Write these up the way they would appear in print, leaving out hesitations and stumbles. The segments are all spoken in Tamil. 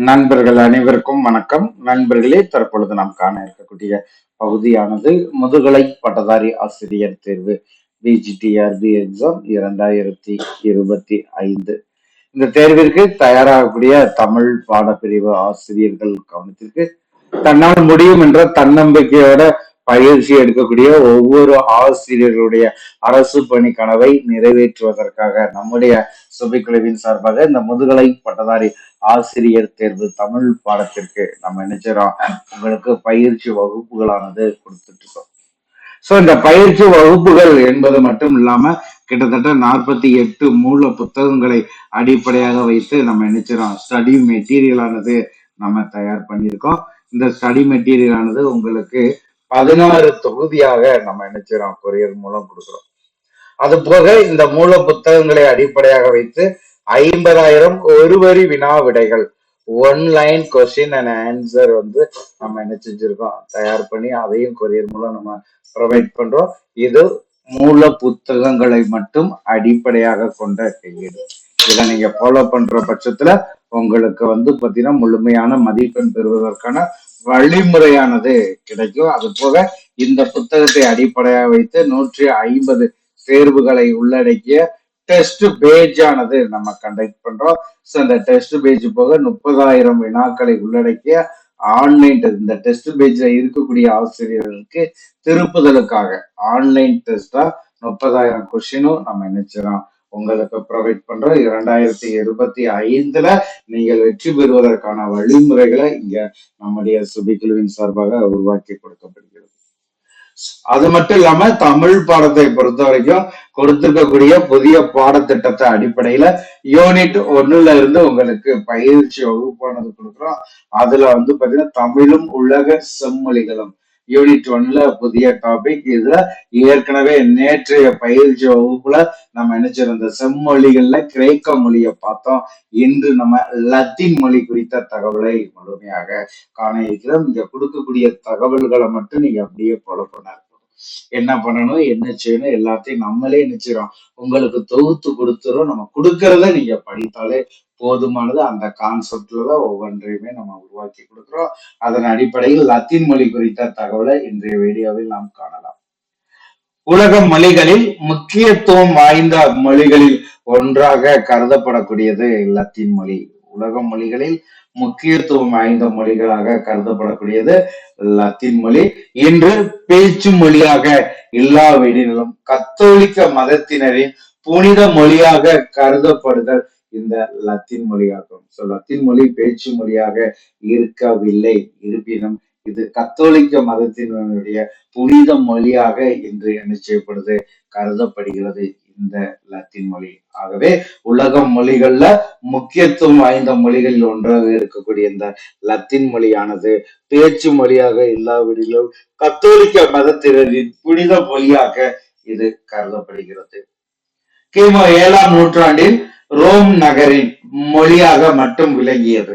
நண்பர்கள் அனைவருக்கும் வணக்கம். நண்பர்களே, தற்பொழுது நாம் காண இருக்கக்கூடிய பகுதியானது முதுகலை பட்டதாரி ஆசிரியர் தேர்வு பிஜிடிஆர்பி எக்ஸாம் 2025. இந்த தேர்விற்கு தயாராகக்கூடிய தமிழ் பாடப்பிரிவு ஆசிரியர்கள் கவனத்திற்கு, தன்னால் முடியும் என்ற தன்னம்பிக்கையோட பயிற்சி எடுக்கக்கூடிய ஒவ்வொரு ஆசிரியர்களுடைய அரசு பணி கனவை நிறைவேற்றுவதற்காக நம்முடைய சுபைக்குழுவின் சார்பாக இந்த முதுகலை பட்டதாரி ஆசிரியர் தேர்வு தமிழ் பாடத்திற்கு நம்ம நினைச்சிடறோம் உங்களுக்கு பயிற்சி வகுப்புகளானது கொடுத்துட்டு இருக்கோம். சோ இந்த பயிற்சி வகுப்புகள் என்பது மட்டும் இல்லாம கிட்டத்தட்ட 48 மூல புத்தகங்களை அடிப்படையாக வைத்து நம்ம நினைச்சிடறோம் ஸ்டடி மெட்டீரியல் ஆனது நம்ம தயார் பண்ணியிருக்கோம். இந்த ஸ்டடி மெட்டீரியல் ஆனது உங்களுக்கு 16 தொகுதியாக நம்ம நினைச்சிடறோம் கொரியர் மூலம் கொடுக்குறோம். அது போக இந்த மூல புத்தகங்களை அடிப்படையாக வைத்து 50,000 ஒரு வரி வினா விடைகள், one line question and answer நம்ம என்ன செஞ்சிருக்கோம் தயார் பண்ணி அதையும் கொரியர் மூலம் நம்ம ப்ரொவைட் பண்றோம். இது மூல புத்தகங்களை மட்டும் அடிப்படையாக கொண்ட கையேடு. இதை நீங்க ஃபாலோ பண்ற பட்சத்துல உங்களுக்கு பாத்தீங்கன்னா முழுமையான மதிப்பெண் பெறுவதற்கான வழிமுறையானது கிடைக்கும். அது போக இந்த புத்தகத்தை அடிப்படையாக வைத்து 150 தேர்வுகளை உள்ளடக்கிய டெஸ்ட் பேஜ் ஆனது நம்ம கண்டக்ட் பண்றோம். ஸோ இந்த டெஸ்ட் பேஜ் போக 30,000 வினாக்களை உள்ளடக்கிய ஆன்லைன் இந்த டெஸ்ட் பேஜ்ல இருக்கக்கூடிய ஆசிரியர்களுக்கு திருப்புதலுக்காக ஆன்லைன் டெஸ்டா 30,000 கொஸ்டினும் நம்ம நினைச்சிடறோம் உங்களுக்கு ப்ரொவைட் பண்றோம். 2025 நீங்கள் வெற்றி பெறுவதற்கான வழிமுறைகளை இங்க நம்முடைய சுபிக்குழுவின் சார்பாக உருவாக்கி கொடுக்கப்படுகிறது. அது மட்டும் இல்லாம தமிழ் பாடத்தை பொறுத்த வரைக்கும் கொடுத்திருக்கக்கூடிய புதிய பாடத்திட்டத்தை அடிப்படையில யூனிட் 1ல இருந்து உங்களுக்கு பயிற்சி வகுப்பானது கொடுக்குறோம். அதுல பாத்தீங்கன்னா தமிழும் உலக செம்மொழிகளும் யூனிட் 1ல புதிய டாபிக். இதுல ஏற்கனவே நேற்றைய பயிற்சி வகுப்புல நம்ம நினைச்சிருந்த செம்மொழிகள்ல கிரேக்க மொழியை பார்த்தோம். இன்று நம்ம லத்தீன் மொழி குறித்த தகவலை முழுமையாக காண இருக்கிறோம். இங்க கொடுக்கக்கூடிய தகவல்களை மட்டும் நீங்க அப்படியே ஃபாலோ பண்ண என்ன பண்ணணும் என்ன செய்யணும் எல்லாத்தையும் நம்மளே நினைச்சிடும் உங்களுக்கு தொகுத்து கொடுத்துரும். நம்ம கொடுக்கறத நீங்க படித்தாலே போதுமானது. அந்த கான்செப்ட்ல ஒவ்வொன்றையுமே நம்ம உருவாக்கி கொடுக்கிறோம். அதன் அடிப்படையில் லத்தீன் மொழி குறித்த தகவலை இன்றைய வீடியோவில் நாம் காணலாம். உலக மொழிகளில் முக்கியத்துவம் வாய்ந்த மொழிகளில் ஒன்றாக கருதப்படக்கூடியது லத்தீன் மொழி. உலக மொழிகளில் முக்கியத்துவம் வாய்ந்த மொழிகளாக கருதப்படக்கூடியது லத்தீன் மொழி. இன்று பேச்சு மொழியாக இல்லாவிடினும் கத்தோலிக்க மதத்தினரின் புனித மொழியாக கருதப்படுதல் இந்த லத்தீன் மொழியாகும். சோ லத்தீன் மொழி பேச்சு மொழியாக இருக்கவில்லை, இருப்பினும் இது கத்தோலிக்க மதத்தினுடைய புனித மொழியாக இன்று என்ன செய்யப்படுது கருதப்படுகிறது இந்த லத்தீன் மொழி. ஆகவே உலக மொழிகள்ல முக்கியத்துவம் வாய்ந்த மொழிகளில் ஒன்றாக இருக்கக்கூடிய இந்த லத்தீன் மொழியானது பேச்சு மொழியாக இல்லாவிடிலும் கத்தோலிக்க மதத்தினரின் புனித மொழியாக இது கருதப்படுகிறது. கிமு 7ஆம் நூற்றாண்டில் ரோம் நகரின் மொழியாக மட்டும் விளங்கியது.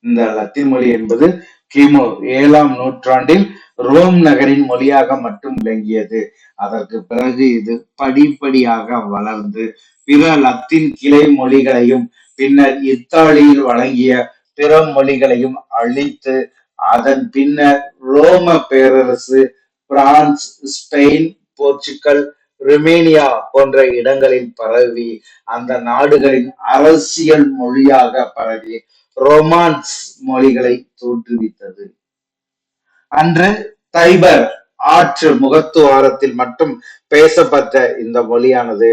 இந்த லத்தீன் மொழி என்பது கிமு 7ஆம் நூற்றாண்டில் ரோம் நகரின் மொழியாக மட்டும் விளங்கியது. அதற்கு பிறகு இது படிப்படியாக வளர்ந்து பிற லத்தீன் கிளை மொழிகளையும் பின்னர் இத்தாலியில் வழங்கிய பிற மொழிகளையும் அழித்து அதன் பின்னர் ரோம பேரரசு, பிரான்ஸ், ஸ்பெயின், போர்ச்சுகல், ருமேனியா போன்ற இடங்களில் பரவி அந்த நாடுகளின் அரசியல் மொழியாக பரவி ரொமான்ஸ் மொழிகளை தோற்றுவித்தது. அன்று தைபர் ஆற்று முகத்துவாரத்தில் மட்டும் பேசப்பட்ட இந்த மொழியானது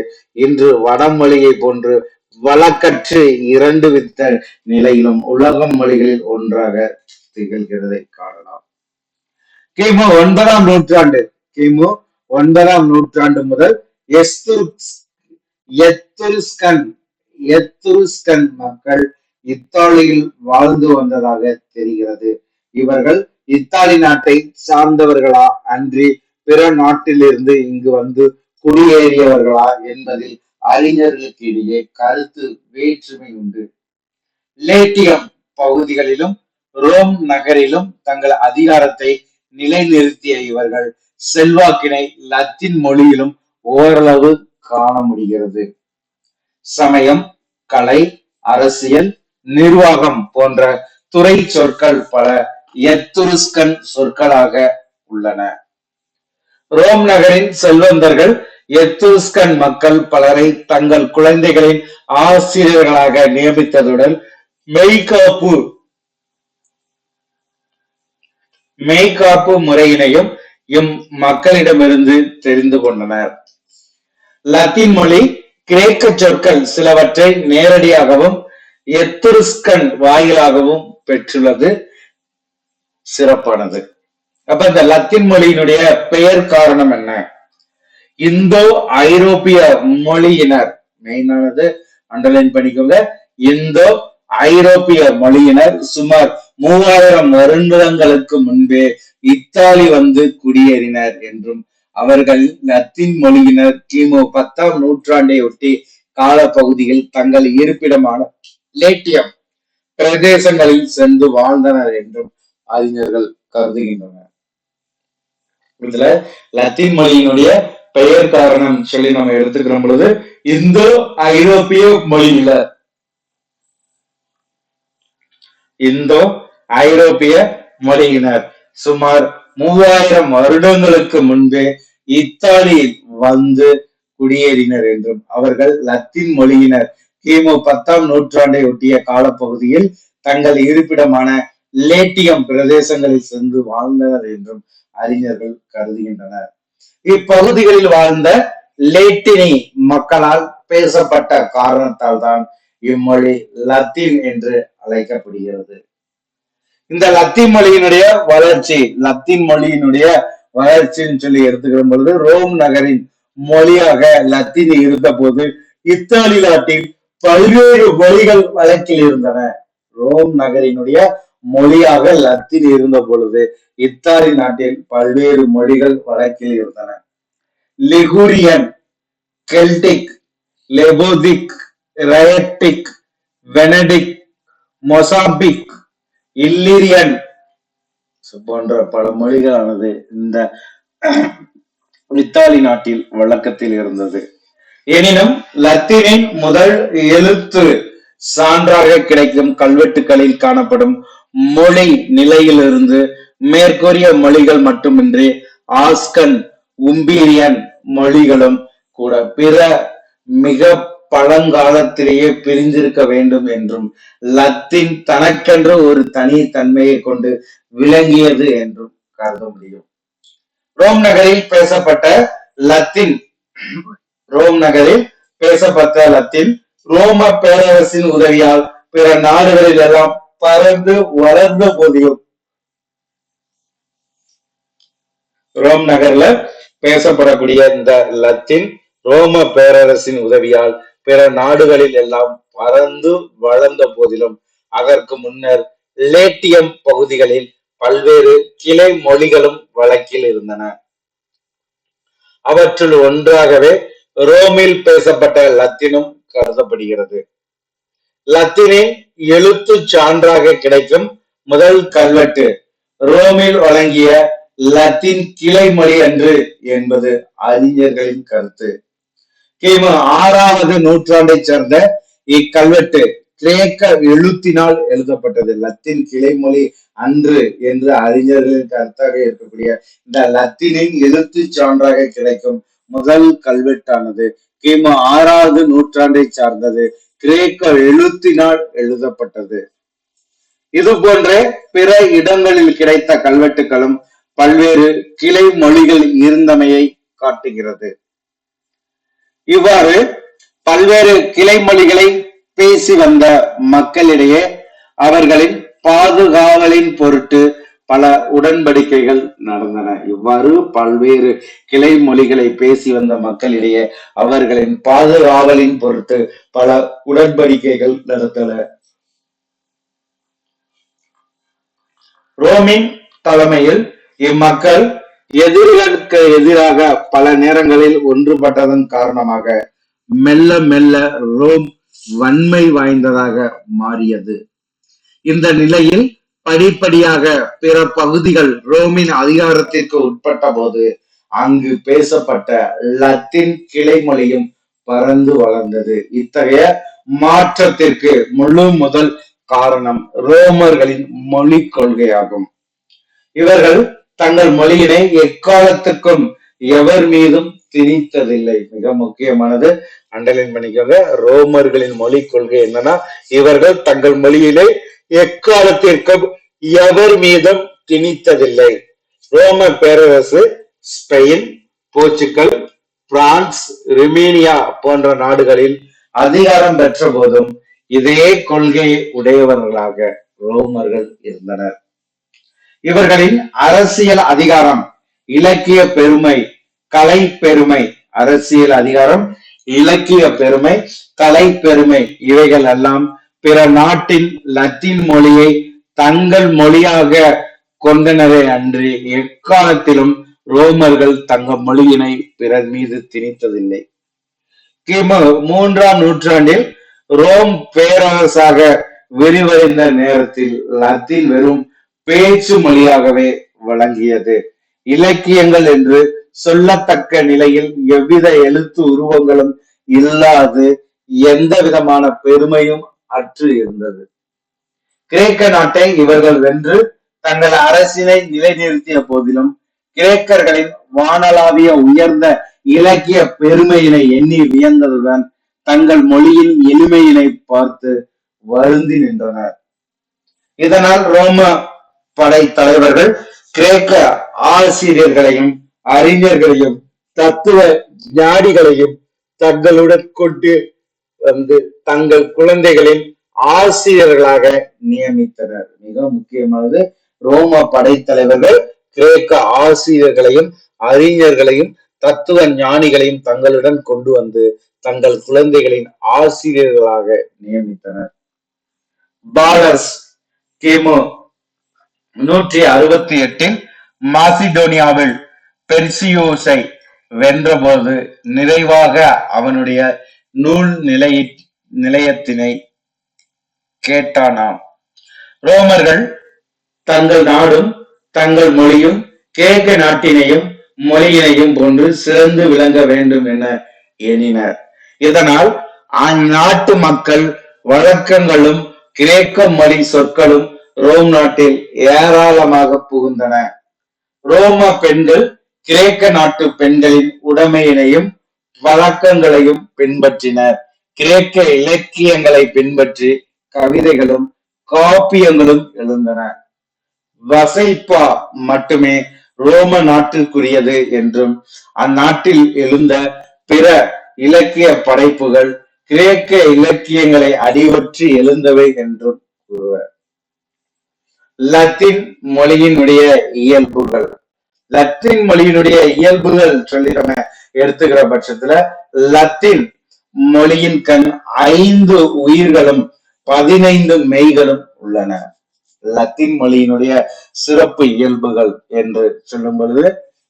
இன்று வடமொழியை போன்று வழக்கற்று இரண்டு வித்த நிலையிலும் உலக மொழிகளில் ஒன்றாக திகழ்கிறதை காணலாம். கிமு 9ஆம் நூற்றாண்டு கிமு 9ஆம் நூற்றாண்டு முதல் எத்துருஸ்கன் மக்கள் இத்தாலியில் வாழ்ந்து வந்ததாக தெரிகிறது. இவர்கள் இத்தாலி நாட்டை சார்ந்தவர்களா அன்றி பிற நாட்டிலிருந்து இங்கு வந்து குடியேறியவர்களா என்பதில் அறிஞர்களுக்கு இடையே கருத்து வேற்றுமை உண்டு. லேட்டியம் பகுதிகளிலும் ரோம் நகரிலும் தங்கள் அதிகாரத்தை நிலைநிறுத்திய இவர்கள் செல்வாக்கினை லத்தீன் மொழியிலும் ஓரளவு காண முடிகிறது. சமயம், கலை, அரசியல், நிர்வாகம் போன்ற துறை சொற்கள் பல எத்துருஸ்கன் சொற்களாக உள்ளன. ரோம் நகரின் செல்வந்தர்கள் எத்துருஸ்கன் மக்கள் பலரை தங்கள் குழந்தைகளின் ஆசிரியர்களாக நியமித்ததுடன் மெய்காப்பு முறையினையும் மக்களிடமிருந்து தெரிந்து கொண்டனர். லத்தீன் மொழி கிரேக்க சொற்கள் சிலவற்றை நேரடியாகவும் எத்துருஸ்கன் வாயிலாகவும் பெற்றுள்ளது சிறப்பானது. அப்ப இந்த லத்தீன் மொழியினுடைய பெயர் காரணம் என்ன? இந்தோ ஐரோப்பிய மொழியினர், மெயினானது அண்டர்லைன் பண்ணிக்கோங்க, இந்தோ ஐரோப்பிய மொழியினர் சுமார் 3000 வருடங்களுக்கு முன்பே இத்தாலி வந்து குடியேறினர் என்றும் அவர்கள் லத்தீன் மொழியினர் கிமு 10ஆம் நூற்றாண்டை ஒட்டி காலப்பகுதியில் தங்கள் இருப்பிடமான லேட்டியம் பிரதேசங்களில் சென்று வாழ்ந்தனர் என்றும் அறிஞர்கள் கருதுகின்றனர். இதுல லத்தீன் மொழியினுடைய பெயர் காரணம் சொல்லி நம்ம எடுத்துக்கிற பொழுது இந்தோ ஐரோப்பிய மொழியினர், இந்தோ ஐரோப்பிய மொழியினர் சுமார் 3000 வருடங்களுக்கு முன்பே இத்தாலியில் வந்து குடியேறினர் என்றும் அவர்கள் லத்தீன் மொழியினர் கிமு 10ஆம் நூற்றாண்டை ஒட்டிய காலப்பகுதியில் தங்கள் இருப்பிடமான லேட்டியம் பிரதேசங்களில் சென்று வாழ்ந்தனர் என்றும் அறிஞர்கள் கருதுகின்றனர். இப்பகுதிகளில் வாழ்ந்த லேட்டினி மக்களால் பேசப்பட்ட காரணத்தால் தான் இம்மொழி லத்தீன் என்று அழைக்கப்படுகிறது. இந்த லத்தீன் மொழியினுடைய வளர்ச்சின்னு சொல்லி எடுத்துக்கிற பொழுது ரோம் நகரின் மொழியாக லத்தீன் இருந்த போது இத்தாலி நாட்டில் பல்வேறு மொழிகள் வழக்கில் இருந்தன. ரோம் நகரினுடைய மொழியாக லத்தீன் இருந்த பொழுது இத்தாலி நாட்டில் பல்வேறு மொழிகள் வழக்கில் இருந்தன. லிகுரியன், கெல்டிக், லெபோதிக், ரயட்டிக், வெனடிக், மொசாம்பிக், இல்லிரியன் போன்ற பல மொழிகளானது இந்த இத்தாலி நாட்டில் வழக்கத்தில் இருந்தது. எனினும் லத்தீனின் முதல் எழுத்து சான்றாக கிடைக்கும் கல்வெட்டுகளில் காணப்படும் மொழி நிலையிலிருந்து மேற்கூறிய மொழிகள் மட்டுமின்றி ஆஸ்கன், உம்பீரியன் மொழிகளும் கூட பிற மிக பழங்காலத்திலேயே பிரிந்திருக்க வேண்டும் என்றும் லத்தீன் தனக்கென்று ஒரு தனி தன்மையை கொண்டு விளங்கியது என்றும் கருத முடியும். ரோம் நகரில் பேசப்பட்ட லத்தீன் ரோம பேரரசின் உதவியால் பிற நாடுகளில் எல்லாம் பறந்து வளர்ந்த போதிலும் ரோம் நகர்ல பேசப்படக்கூடிய இந்த லத்தீன் ரோம பேரரசின் உதவியால் பிற நாடுகளில் எல்லாம் பறந்து வளர்ந்த போதிலும் அதற்கு முன்னர் லேட்டியம் பகுதிகளில் பல்வேறு கிளை மொழிகளும் வழக்கில் இருந்தன. அவற்றுள் ஒன்றாகவே ரோமில் பேசப்பட்ட லத்தீனும் கருதப்படுகிறது. லத்தீனின் எழுத்து சான்றாக கிடைக்கும் முதல் கல்வெட்டு ரோமில் வழங்கிய லத்தீன் கிளை மொழி அன்று என்பது அறிஞர்களின் கருத்து. கிமு 6வது நூற்றாண்டை சேர்ந்த இக்கல்வெட்டு கிரேக்க எழுத்தினால் எழுதப்பட்டது. லத்தீன் கிளைமொழி அன்று என்று அறிஞர்களின் கருத்தாக இருக்கக்கூடிய இந்த லத்தீனின் எழுத்து சான்றாக கிடைக்கும் முதல் கல்வெட்டானது கிமு 6வது நூற்றாண்டை சார்ந்தது. கிரேக்க எழுத்தினால் எழுதப்பட்டது. இது போன்ற பிற இடங்களில் கிடைத்த கல்வெட்டுகளும் பல்வேறு கிளை மொழிகள் இருந்தமையை காட்டுகிறது. இவ்வாறு பல்வேறு கிளை மொழிகளை பேசி வந்த மக்களிடையே அவர்களின் பாதுகாவலின் பொருட்டு பல உடன்படிக்கைகள் நடந்தன. இவ்வாறு பல்வேறு கிளை மொழிகளை பேசி வந்த மக்களிடையே அவர்களின் பாதுகாவலின் பொருட்டு பல உடன்படிக்கைகள் நடத்தன. ரோமின் தலைமையில் இம்மக்கள் எதிரிகளுக்கு எதிராக பல நேரங்களில் ஒன்றுபட்டதன் காரணமாக மெல்ல மெல்ல ரோம் வன்மை வாய்ந்ததாக மாறியது. இந்த நிலையில் படிப்படியாக பிற பகுதிகள் ரோமின் அதிகாரத்திற்கு உட்பட்ட போது அங்கு பேசப்பட்ட லத்தீன் கிளை மொழியும் பறந்து வளர்ந்தது. இத்தகைய மாற்றத்திற்கு முழு முதல் காரணம் ரோமர்களின் மொழி கொள்கையாகும். இவர்கள் தங்கள் மொழியினை எக்காலத்துக்கும் எவர் மீதும் திணித்ததில்லை. மிக முக்கியமானது, அண்டர்லைன் பண்ணிக்கோங்க. ரோமர்களின் மொழி கொள்கை என்னன்னா, இவர்கள் தங்கள் மொழியிலே எக்காலத்திற்கும் எவர் மீதும் திணித்ததில்லை. ரோம பேரரசு ஸ்பெயின், போர்ச்சுகல், பிரான்ஸ், ருமேனியா போன்ற நாடுகளில் அதிகாரம் பெற்ற போதும் இதே கொள்கை உடையவர்களாக ரோமர்கள் இருந்தனர். இவர்களின் அரசியல் அதிகாரம், இலக்கிய பெருமை, கலை பெருமை, அரசியல் அதிகாரம், இலக்கிய பெருமை, கலை பெருமை இவைகள் எல்லாம் பிற நாட்டின் லத்தீன் மொழியை தங்கள் மொழியாக கொண்டனரே அன்றி எக்காலத்திலும் ரோமர்கள் தங்கள் மொழியினை பிறர் மீது திணித்ததில்லை. கிமு 3ஆம் நூற்றாண்டில் ரோம் பேரரசாக விரிவடைந்த நேரத்தில் லத்தீன் வெறும் பேச்சு மொழியாகவே வழங்கியது. இலக்கியங்கள் என்று சொல்லத்தக்க நிலையில் எவ்வித எழுத்து உருவங்களும் இல்லாது எந்த விதமான பெருமையும் அற்று இருந்தது. கிரேக்க நாட்டை இவர்கள் வென்று தங்கள் அரசினை நிலைநிறுத்திய போதிலும் கிரேக்கர்களின் வானளாவிய உயர்ந்த இலக்கிய பெருமையினை எண்ணி வியந்ததுடன் தங்கள் மொழியின் எளிமையினை பார்த்து வருந்தி நின்றனர். இதனால் ரோம படை தலைவர்கள் கிரேக்க ஆசிரியர்களையும் அறிஞர்களையும் தத்துவ ஞானிகளையும் தங்களுடன் கொண்டு வந்து தங்கள் குழந்தைகளின் ஆசிரியர்களாக நியமித்தனர். மிக முக்கியமானது, ரோம படைத்தலைவர்கள் கிரேக்க ஆசிரியர்களையும் அறிஞர்களையும் தத்துவ ஞானிகளையும் தங்களுடன் கொண்டு வந்து தங்கள் குழந்தைகளின் ஆசிரியர்களாக நியமித்தனர். பாலஸ் கிமு 168 மாசிடோனியாவில் பெர்சியூஸை வென்றபோது நிறைவாக அவனுடைய நூல் நிலையத்தினை கேட்டானாம். ரோமர்கள் தங்கள் நாடும் தங்கள் மொழியும் கிரேக்க நாட்டினையும் மொழியினையும் போன்று சிறந்து விளங்க வேண்டும் என எண்ணினர். இதனால் அந்நாட்டு மக்கள் வழக்கங்களும் கிரேக்க மொழி சொற்களும் ரோம் நாட்டில் ஏராளமாக புகுந்தன. ரோம பெண்கள் கிரேக்க நாட்டு பெண்களின் உடைமையினையும் வழக்கங்களையும் பின்பற்றினர். கிரேக்க இலக்கியங்களை பின்பற்றி கவிதைகளும் காப்பியங்களும் எழுந்தன. வசைப்பா மட்டுமே ரோம நாட்டிற்குரியது என்றும் அந்நாட்டில் எழுந்த பிற இலக்கிய படைப்புகள் கிரேக்க இலக்கியங்களை அடிவற்றி எழுந்தவை என்றும் கூறுவர். லத்தீன் மொழியினுடைய இயல்புகள். லத்தீன் மொழியினுடைய இயல்புகள் சொல்லி நம்ம எடுத்துக்கிற பட்சத்துல லத்தீன் மொழியின் கண் 5 உயிர்களும் 15 மெய்களும் உள்ளன. லத்தீன் மொழியினுடைய சிறப்பு இயல்புகள் என்று சொல்லும் பொழுது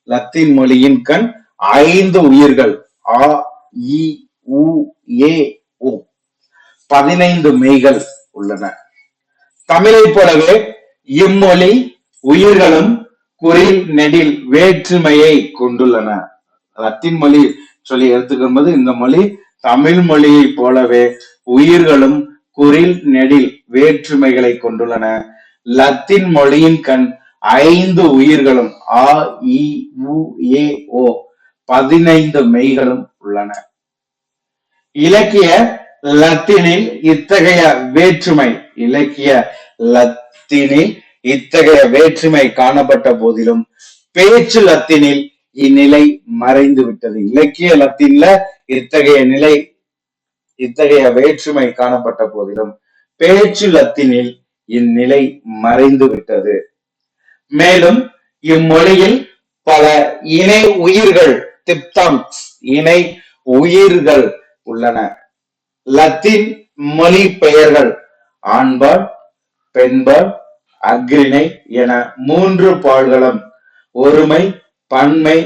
லத்தீன் மொழியின் கண் 5 உயிர்கள் ஆ இ உ ஏ ஓ 15 மெய்கள் உள்ளன. தமிழை போலவே இம்மொழி உயிர்களும் குறில் நெடில் வேற்றுமையை கொண்டுள்ளன. லத்தீன் மொழி சொல்லி எடுத்துக்கும் போது இந்த மொழி தமிழ் மொழியை போலவே உயிர்களும் குறில் நெடில் வேற்றுமைகளை கொண்டுள்ளன. லத்தீன் மொழியின் கண் 5 உயிர்களும் ஆ இ உ ஏ ஓ 15 மெய்களும் உள்ளன. இலக்கிய லத்தீனில் இத்தகைய வேற்றுமை காணப்பட்ட போதிலும் பேச்சு லத்தீனில் இந்நிலை மறைந்து விட்டது. இலக்கிய லத்தீன்ல இத்தகைய வேற்றுமை காணப்பட்ட போதிலும் பேச்சு லத்தீனில் இந்நிலை மறைந்து விட்டது. மேலும் இம்மொழியில் பல இணை உயிர்கள் இணை உயிர்கள் உள்ளன. லத்தீன் மொழி பெயர்கள் ஆண்பால், பெண்பால், அஃறிணை என 3 பால்களும் ஒருமை, பன்மை,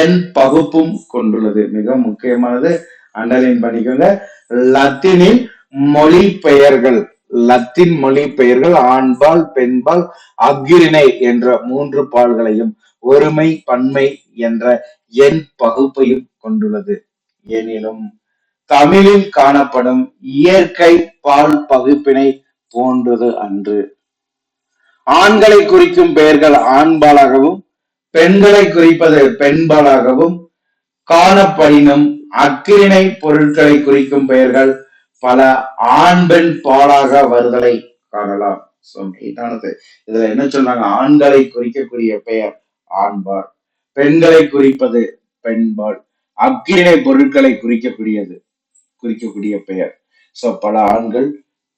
எண் பகுப்பும் கொண்டுள்ளது. மிக முக்கியமானது, அண்டர்லைன் பண்ணிக்கோங்க. லத்தீன் மொழி பெயர்கள் ஆண்பால், பெண்பால், அஃறிணை என்ற 3 பால்களையும் ஒருமை, பன்மை என்ற எண் பகுப்பையும் கொண்டுள்ளது. எனினும் தமிழில் காணப்படும் இயற்கை பால் பகுப்பினை போன்றது அன்று. ஆண்களை குறிக்கும் பெயர்கள் ஆண்பாலாகவும் பெண்களை குறிப்பது பெண்பாலாகவும் காணப்படினும் அக்கிரிணை பொருட்களை குறிக்கும் பெயர்கள் பல ஆண் பெண் பாலாக வருதலை காணலாம். இதுல என்ன சொன்னாங்க? ஆண்களை குறிக்கக்கூடிய பெயர் ஆண்பால், பெண்களை குறிப்பது பெண்பால், அக்கிரிணை பொருட்களை குறிக்கக்கூடிய பெயர். சோ பல ஆண்கள்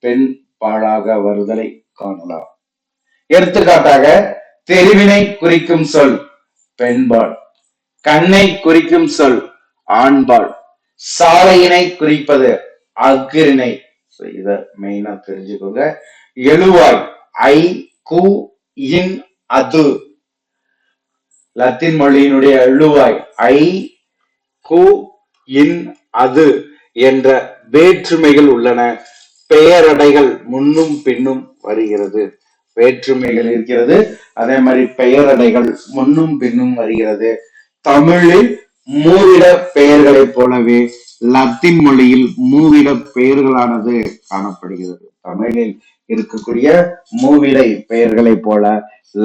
பெண் பாலாக வருதலை காணலாம். எடுத்துக்காட்டாக தெருவினை குறிக்கும் சொல் பெண்பால், கண்ணை குறிக்கும் சொல் ஆண்பால், சாலையினை குறிப்பது அக்கிரிணை. இத மெயினா தெரிஞ்சுக்கோங்க. எழுவாய் ஐ கு இன் அது, லத்தீன் மொழியினுடைய எழுவாய் ஐ கு இன் அது என்ற வேற்றுமைகள் உள்ளன. பெயரடைகள் முன்னும் பின்னும் வருகிறது. வேற்றுமைகள் இருக்கிறது, அதே மாதிரி பெயரடைகள் முன்னும் பின்னும் வருகிறது. தமிழில் மூவிட பெயர்களைப் போலவே லத்தீன் மொழியில் மூவிட பெயர்களானது காணப்படுகிறது. தமிழில் இருக்கக்கூடிய மூவிடை பெயர்களைப் போல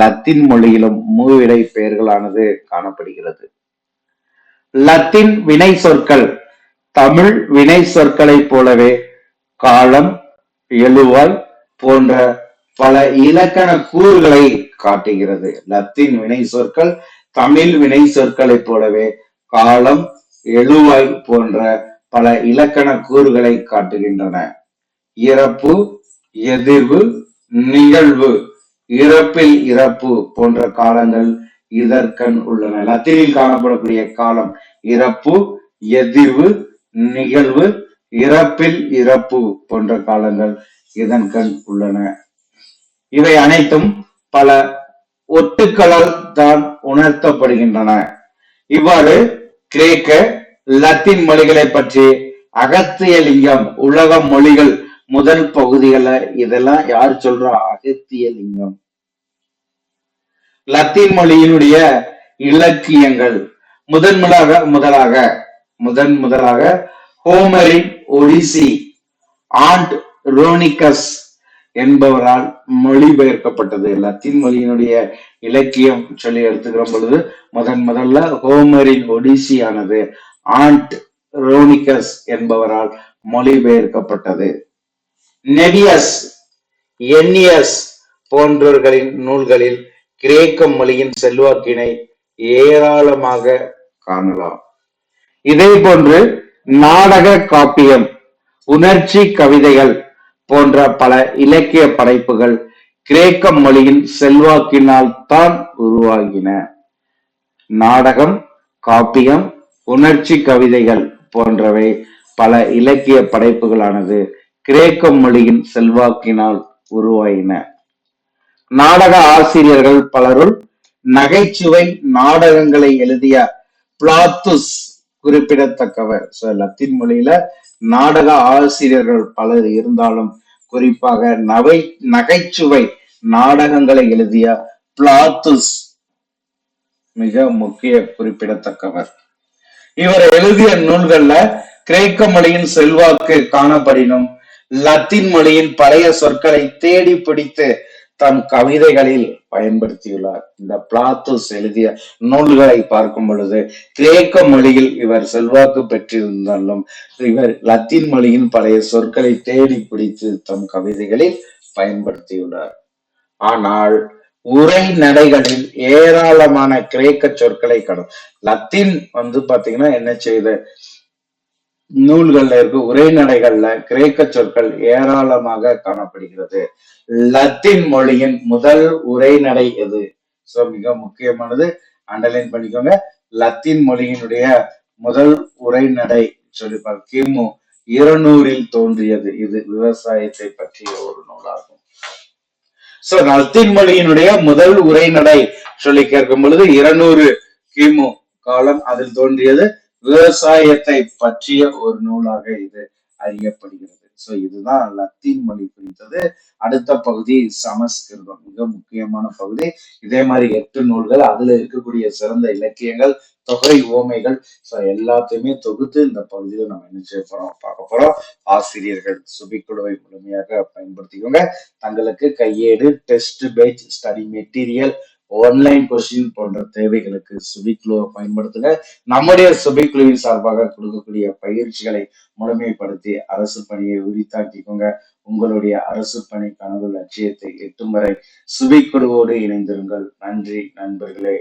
லத்தீன் மொழியிலும் மூவிடை பெயர்களானது காணப்படுகிறது. லத்தீன் வினை சொற்கள் தமிழ் வினை சொற்களைப் போலவே காலம், எழுவாய் போன்ற பல இலக்கண கூறுகளை காட்டுகிறது. லத்தீன் வினை சொற்கள் தமிழ் வினை சொற்களைப் போலவே காலம், எழுவாய் போன்ற பல இலக்கண கூறுகளை காட்டுகின்றன. இறப்பு, எதிர்வு, நிகழ்வு, இறப்பில் இறப்பு போன்ற காலங்கள் இதற்கண் உள்ளன. லத்தீனில் காணப்படக்கூடிய காலம் இறப்பு, எதிர்வு, நிகழ்வு, இறப்பில் இறப்பு போன்ற காலங்கள் இதன் கண் உள்ளன. இவை அனைத்தும் பல ஒட்டுக்களால் தான் உணர்த்தப்படுகின்றன. இவ்வாறு கிரேக்க லத்தீன் மொழிகளை பற்றி அகத்தியலிங்கம் உலக மொழிகள் முதல் பகுதிகளை இதெல்லாம் யார் சொல்றா? அகத்தியலிங்கம். லத்தீன் மொழியினுடைய இலக்கியங்கள் முதன் முதலாக ஹோமரின் ஒடிசி ஆண்ட் ரோனிகஸ் என்பவரால் மொழிபெயர்க்கப்பட்டது. லத்தீன் மொழியினுடைய இலக்கியம் சொல்லி எடுத்துக்கிற பொழுது முதல்ல ஹோமரின் ஒடிசி ஆனது ஆண்ட் ரோனிகஸ் என்பவரால் மொழிபெயர்க்கப்பட்டது. நெடியஸ், என்னியஸ் போன்றவர்களின் நூல்களில் கிரேக்க மொழியின் செல்வாக்கினை ஏராளமாக காணலாம். இதே போன்று நாடக காப்பியம், உணர்ச்சி கவிதைகள் போன்ற பல இலக்கிய படைப்புகள் கிரேக்க மொழியின் செல்வாக்கினால் தான் உருவாகின. நாடகம், காப்பியம், உணர்ச்சி கவிதைகள் போன்றவை பல இலக்கிய படைப்புகளானது கிரேக்க மொழியின் செல்வாக்கினால் உருவாயின. நாடக ஆசிரியர்கள் பலருள் நகைச்சுவை நாடகங்களை எழுதிய பிளாத்துஸ் குறிப்பிடத்தக்கவர். லத்தீன் மொழியில நாடக ஆசிரியர்கள் பலர் இருந்தாலும் குறிப்பாக நகைச்சுவை நாடகங்களை எழுதிய பிளாத்துஸ் மிக முக்கிய குறிப்பிடத்தக்கவர். இவர் எழுதிய நூல்கள்ல கிரேக்க மொழியின் செல்வாக்கு காணப்படினும் லத்தீன் மொழியின் பழைய சொற்களை தேடி பிடித்து தம் கவிதைகளில் பயன்படுத்தியுள்ளார். இந்த பிளாத்துஸ் எழுதிய நூல்களை பார்க்கும் பொழுது கிரேக்க மொழியில் இவர் செல்வாக்கு பெற்றிருந்தாலும் இவர் லத்தீன் மொழியின் பழைய சொற்களை தேடி பிடித்து தம் கவிதைகளில் பயன்படுத்தியுள்ளார். ஆனால் உரைநடைகளில் ஏராளமான கிரேக்க சொற்களை காணும். லத்தீன் பாத்தீங்கன்னா என்ன செய்த நூல்கள்ல இருக்கு, உரைநடைகள்ல கிரேக்க சொற்கள் ஏராளமாக காணப்படுகிறது. லத்தீன் மொழியின் முதல் உரைநடை எது? மிக முக்கியமானது, அண்டர்லைன் பண்ணிக்கோங்க. லத்தீன் மொழியினுடைய முதல் உரைநடை சொல்லிப்பார் கிமு 200 தோன்றியது. இது விவசாயத்தை பற்றிய ஒரு நூலாகும். லத்தீன் மொழியினுடைய முதல் உரைநடை சொல்லி கேட்கும் பொழுது 200 கிமு காலம் அதில் தோன்றியது. விவசாயத்தை பற்றிய ஒரு நூலாக இது அறியப்படுகிறது. சோ இதுதான் லத்தீன் மொழி குறித்தது. அடுத்த பகுதி சமஸ்கிருதம், மிக முக்கியமான பகுதி. இதே மாதிரி 8 நூல்கள், அதுல இருக்கக்கூடிய சிறந்த இலக்கியங்கள், தொகை உவமைகள், சோ எல்லாத்தையுமே தொகுத்து இந்த பகுதியில நம்ம என்ன செய்ய போறோம், பார்க்க போறோம். ஆசிரியர்கள் சுபிக்குழுவை முழுமையாக பயன்படுத்திக்கோங்க. தங்களுக்கு கையேடு, test batch, study material, online question போன்ற தேவைகளுக்கு சுபிக்குழுவை பயன்படுத்துங்க. நம்முடைய சுபிக்குழுவின் சார்பாக கொடுக்கக்கூடிய பயிற்சிகளை முழுமைப்படுத்தி அரசு பணியை உரித்தாக்கிக்கோங்க. உங்களுடைய அரசு பணி கனவு லட்சியத்தை எட்டும் வரை சுபிக்குழுவோடு இணைந்திருங்கள். நன்றி நண்பர்களே.